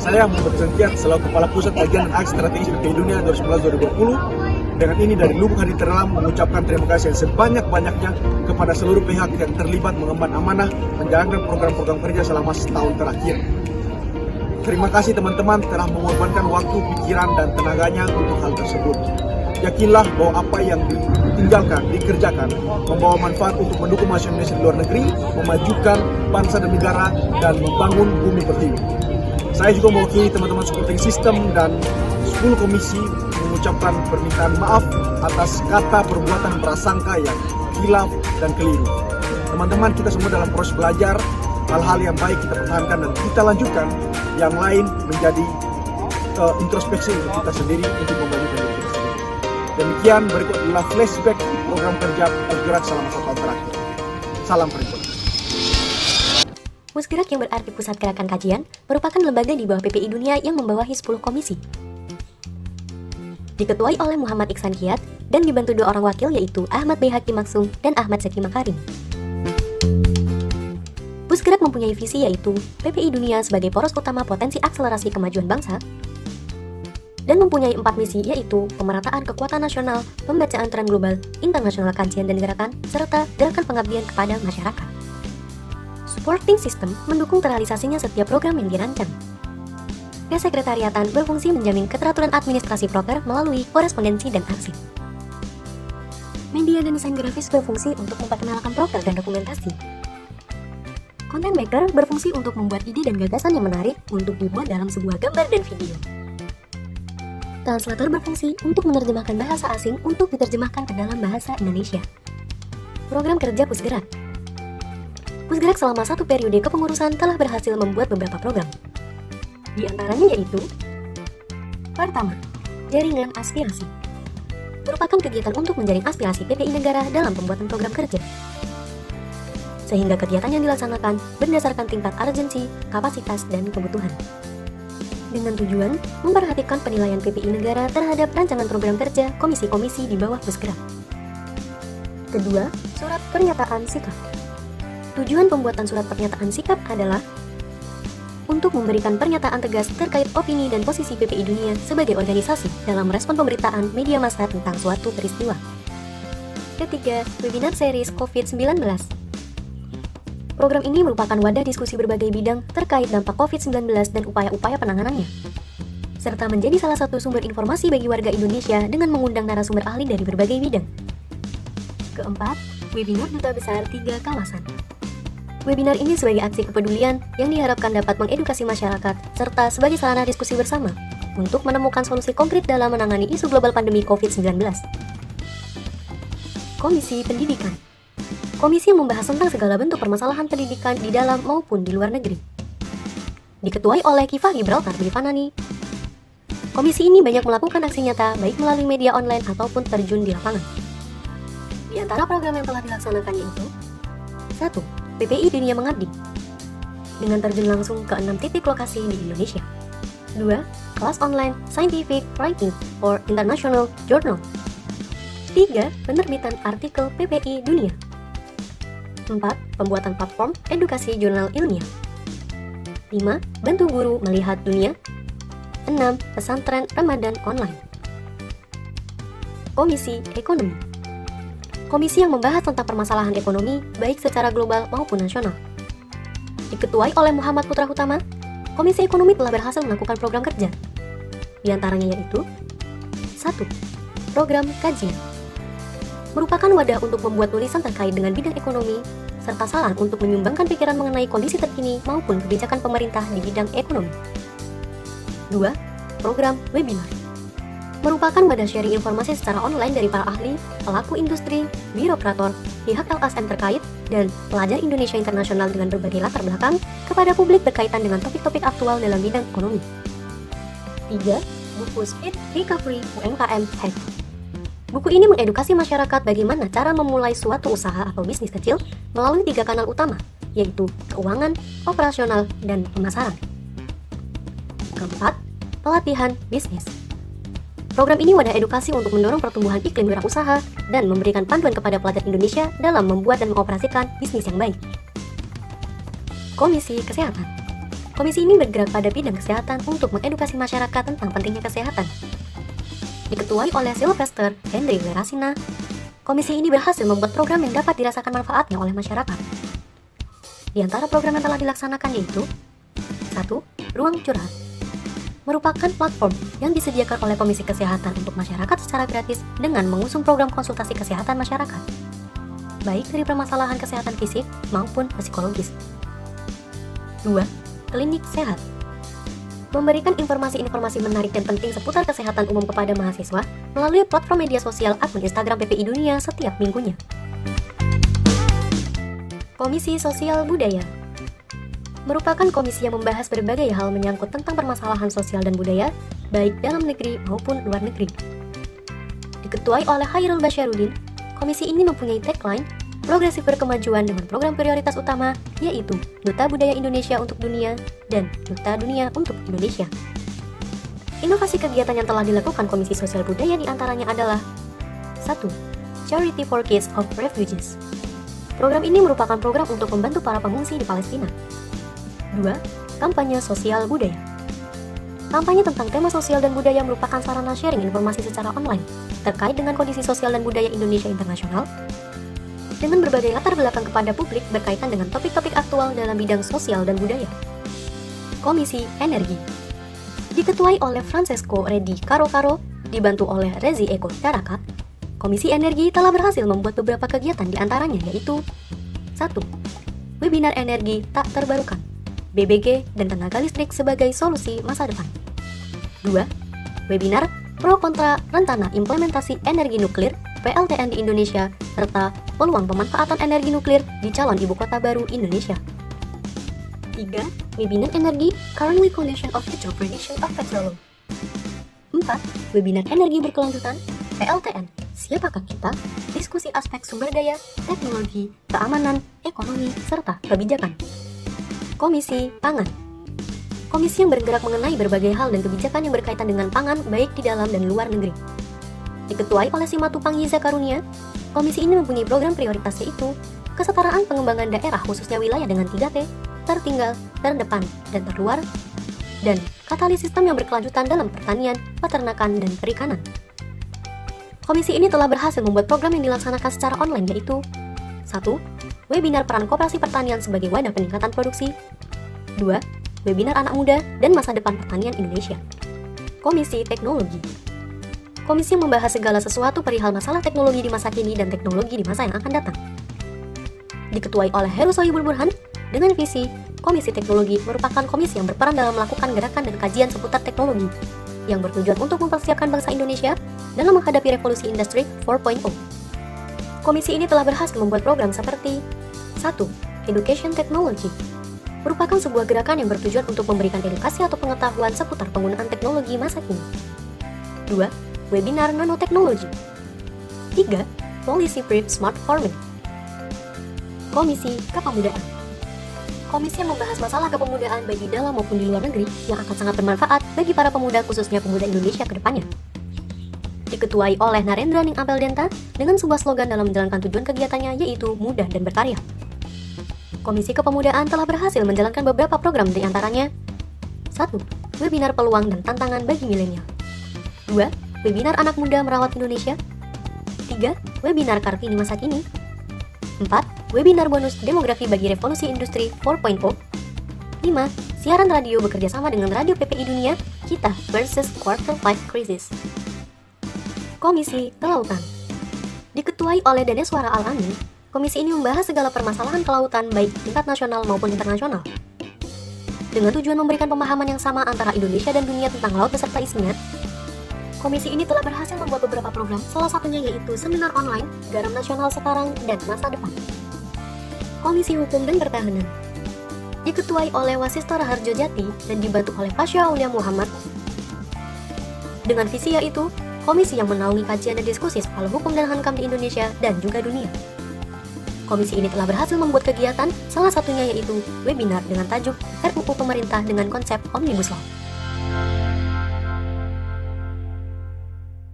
Saya Muhammad Zantiat selaku Kepala Pusat Kajian dan Aksi Strategis PPI Dunia 2019-2020. Dengan ini dari lubuk hati terdalam mengucapkan terima kasih yang sebanyak-banyaknya kepada seluruh pihak yang terlibat mengemban amanah menjalankan program-program kerja selama setahun terakhir. Terima kasih teman-teman telah mengorbankan waktu, pikiran, dan tenaganya untuk hal tersebut. Yakinlah bahwa apa yang ditinggalkan, dikerjakan, membawa manfaat untuk mendukung masyarakat Indonesia di luar negeri, memajukan bangsa dan negara, dan membangun bumi pertiwi. Saya juga mewakili teman-teman supporting system dan 10 komisi mengucapkan permintaan maaf atas kata perbuatan prasangka yang khilaf dan keliru. Teman-teman, kita semua dalam proses belajar, hal-hal yang baik kita pertahankan dan kita lanjutkan, yang lain menjadi introspeksi untuk kita sendiri untuk memajukan diri kita sendiri. Demikian berikut adalah flashback program kerja Pusgerak selama 1 tahun terakhir. Salam Freeport. Pusgerak yang berarti Pusat Gerakan Kajian merupakan lembaga di bawah PPI Dunia yang membawahi 10 komisi. Diketuai oleh Muhammad Iksan Kiat dan dibantu 2 orang wakil yaitu Ahmad Bayhaqi Maksum dan Ahmad Zaki Makarim. Pusgerak mempunyai visi yaitu PPI Dunia sebagai poros utama potensi akselerasi kemajuan bangsa, dan mempunyai 4 misi yaitu pemerataan kekuatan nasional, pembacaan tren global, internasional kajian dan gerakan, serta gerakan pengabdian kepada masyarakat. Supporting system mendukung terrealisasinya setiap program yang dirancang. Kesekretariatan berfungsi menjamin keteraturan administrasi proker melalui korespondensi dan arsip. Media dan desain grafis berfungsi untuk memperkenalkan proker dan dokumentasi. Content maker berfungsi untuk membuat ide dan gagasan yang menarik untuk dibuat dalam sebuah gambar dan video. Translator berfungsi untuk menerjemahkan bahasa asing untuk diterjemahkan ke dalam bahasa Indonesia. Program kerja Pusgerak. Pusgerak selama 1 periode kepengurusan telah berhasil membuat beberapa program. Di antaranya yaitu: pertama, jaringan aspirasi. Merupakan kegiatan untuk menjaring aspirasi PPI negara dalam pembuatan program kerja. Sehingga kegiatan yang dilaksanakan berdasarkan tingkat urgensi, kapasitas, dan kebutuhan. Dengan tujuan memperhatikan penilaian PPI negara terhadap rancangan program kerja komisi-komisi di bawah Pusgerak. Kedua, surat pernyataan sikap. Tujuan pembuatan surat pernyataan sikap adalah untuk memberikan pernyataan tegas terkait opini dan posisi PPI Dunia sebagai organisasi dalam respon pemberitaan media massa tentang suatu peristiwa. Ketiga, webinar series COVID-19. Program ini merupakan wadah diskusi berbagai bidang terkait dampak COVID-19 dan upaya-upaya penanganannya, serta menjadi salah satu sumber informasi bagi warga Indonesia dengan mengundang narasumber ahli dari berbagai bidang. Keempat, webinar Duta Besar 3 Kawasan. Webinar ini sebagai aksi kepedulian yang diharapkan dapat mengedukasi masyarakat, serta sebagai sarana diskusi bersama untuk menemukan solusi konkret dalam menangani isu global pandemi COVID-19. Komisi Pendidikan. Komisi yang membahas tentang segala bentuk permasalahan pendidikan di dalam maupun di luar negeri. Diketuai oleh Kifah Gibraltar Bifanani. Komisi ini banyak melakukan aksi nyata baik melalui media online ataupun terjun di lapangan. Di antara program yang telah dilaksanakan yaitu: 1. PPI Dunia Mengabdi dengan terjun langsung ke 6 titik lokasi di Indonesia. 2. Kelas online Scientific Writing for International Journal. 3. Penerbitan artikel PPI Dunia. 4. Pembuatan platform edukasi jurnal ilmiah. 5. Bantu guru melihat dunia. 6. Pesantren Ramadan online. Komisi Ekonomi. Komisi yang membahas tentang permasalahan ekonomi baik secara global maupun nasional. Diketuai oleh Muhammad Putra Hutama, Komisi Ekonomi telah berhasil melakukan program kerja. Di antaranya yaitu: 1. Program kajian. Merupakan wadah untuk membuat tulisan terkait dengan bidang ekonomi, serta saran untuk menyumbangkan pikiran mengenai kondisi terkini maupun kebijakan pemerintah di bidang ekonomi. 2. Program webinar. Merupakan wadah sharing informasi secara online dari para ahli, pelaku industri, birokrator, pihak LSM terkait, dan pelajar Indonesia internasional dengan berbagai latar belakang kepada publik berkaitan dengan topik-topik aktual dalam bidang ekonomi. 3. Buku Speed Recovery UMKM Hack. Buku ini mengedukasi masyarakat bagaimana cara memulai suatu usaha atau bisnis kecil melalui 3 kanal utama, yaitu keuangan, operasional, dan pemasaran. Keempat, pelatihan bisnis. Program ini wadah edukasi untuk mendorong pertumbuhan iklim wirausaha dan memberikan panduan kepada pelajar Indonesia dalam membuat dan mengoperasikan bisnis yang baik. Komisi Kesehatan. Komisi ini bergerak pada bidang kesehatan untuk mengedukasi masyarakat tentang pentingnya kesehatan. Diketuai oleh Sylvester Henry Werasina, komisi ini berhasil membuat program yang dapat dirasakan manfaatnya oleh masyarakat. Di antara program yang telah dilaksanakan yaitu 1. Ruang Curhat merupakan platform yang disediakan oleh Komisi Kesehatan untuk masyarakat secara gratis dengan mengusung program konsultasi kesehatan masyarakat, baik dari permasalahan kesehatan fisik maupun psikologis. 2. Klinik Sehat memberikan informasi-informasi menarik dan penting seputar kesehatan umum kepada mahasiswa melalui platform media sosial akun Instagram PPI Dunia setiap minggunya. Komisi Sosial Budaya merupakan komisi yang membahas berbagai hal menyangkut tentang permasalahan sosial dan budaya, baik dalam negeri maupun luar negeri. Diketuai oleh Hairul Basyarudin, komisi ini mempunyai tagline progresif berkemajuan dengan program prioritas utama, yaitu Duta Budaya Indonesia untuk Dunia dan Duta Dunia untuk Indonesia. Inovasi kegiatan yang telah dilakukan Komisi Sosial Budaya diantaranya adalah 1. Charity for Kids of Refugees. Program ini merupakan program untuk membantu para pengungsi di Palestina. 2. Kampanye Sosial Budaya. Kampanye tentang tema sosial dan budaya merupakan sarana sharing informasi secara online terkait dengan kondisi sosial dan budaya Indonesia internasional dengan berbagai latar belakang kepada publik berkaitan dengan topik-topik aktual dalam bidang sosial dan budaya. Komisi Energi diketuai oleh Francesco Redi Caro, dibantu oleh Rezi Eko Daraka. Komisi Energi telah berhasil membuat beberapa kegiatan diantaranya yaitu 1. Webinar Energi Tak Terbarukan, BBG dan tenaga listrik sebagai solusi masa depan. 2. Webinar Pro Kontra Rencana Implementasi Energi Nuklir PLTN di Indonesia serta peluang pemanfaatan energi nuklir di calon ibu kota baru Indonesia. 3. Webinar Energi Currently Condition of Future Prediction of Petroleum. 4. Webinar Energi Berkelanjutan PLTN Siapakah Kita? Diskusi aspek sumber daya, teknologi, keamanan, ekonomi, serta kebijakan. Komisi Pangan. Komisi yang bergerak mengenai berbagai hal dan kebijakan yang berkaitan dengan pangan baik di dalam dan luar negeri. Diketuai oleh Simatupang Yiza Karunia, komisi ini mempunyai program prioritas yaitu kesetaraan pengembangan daerah khususnya wilayah dengan 3T, tertinggal, terdepan, dan terluar, dan katalis sistem yang berkelanjutan dalam pertanian, peternakan, dan perikanan. Komisi ini telah berhasil membuat program yang dilaksanakan secara online yaitu 1. Webinar peran koperasi pertanian sebagai wadah peningkatan produksi. 2. Webinar anak muda dan masa depan pertanian Indonesia. Komisi Teknologi. Komisi yang membahas segala sesuatu perihal masalah teknologi di masa kini dan teknologi di masa yang akan datang. Diketuai oleh Heru Sohibul Burhan, dengan visi Komisi Teknologi merupakan komisi yang berperan dalam melakukan gerakan dan kajian seputar teknologi yang bertujuan untuk mempersiapkan bangsa Indonesia dalam menghadapi revolusi industri 4.0. Komisi ini telah berhasil membuat program seperti 1. Education Technology merupakan sebuah gerakan yang bertujuan untuk memberikan edukasi atau pengetahuan seputar penggunaan teknologi masa kini. 2. Webinar Nanoteknologi. 3. Policy Brief Smart Farming. Komisi Kepemudaan. Komisi yang membahas masalah kepemudaan baik di dalam maupun di luar negeri yang akan sangat bermanfaat bagi para pemuda khususnya pemuda Indonesia ke depannya. Diketuai oleh Narendra Ning Apel Denta dengan sebuah slogan dalam menjalankan tujuan kegiatannya yaitu mudah dan berkarya. Komisi Kepemudaan telah berhasil menjalankan beberapa program di antaranya 1. Webinar Peluang dan Tantangan bagi Milenial. 2. Webinar Anak Muda Merawat Indonesia. 3. Webinar Kartini Masa Kini. 4. Webinar Bonus Demografi bagi Revolusi Industri 4.0. 5. Siaran radio bekerja sama dengan Radio PPI Dunia, Kita versus Quarter Life Crisis. Komisi Kelautan. Diketuai oleh Daneswara Al-Amin, komisi ini membahas segala permasalahan kelautan baik tingkat nasional maupun internasional. Dengan tujuan memberikan pemahaman yang sama antara Indonesia dan dunia tentang laut beserta isinya, komisi ini telah berhasil membuat beberapa program, salah satunya yaitu seminar online, Garam Nasional Sekarang dan Masa Depan. Komisi Hukum dan Pertahanan. Diketuai oleh Wasisto Raharjo Jati dan dibantu oleh Pasha Aulia Muhammad. Dengan visi yaitu komisi yang menaungi kajian dan diskusi soal hukum dan hankam di Indonesia dan juga dunia. Komisi ini telah berhasil membuat kegiatan, salah satunya yaitu webinar dengan tajuk RUU Pemerintah dengan konsep Omnibus Law.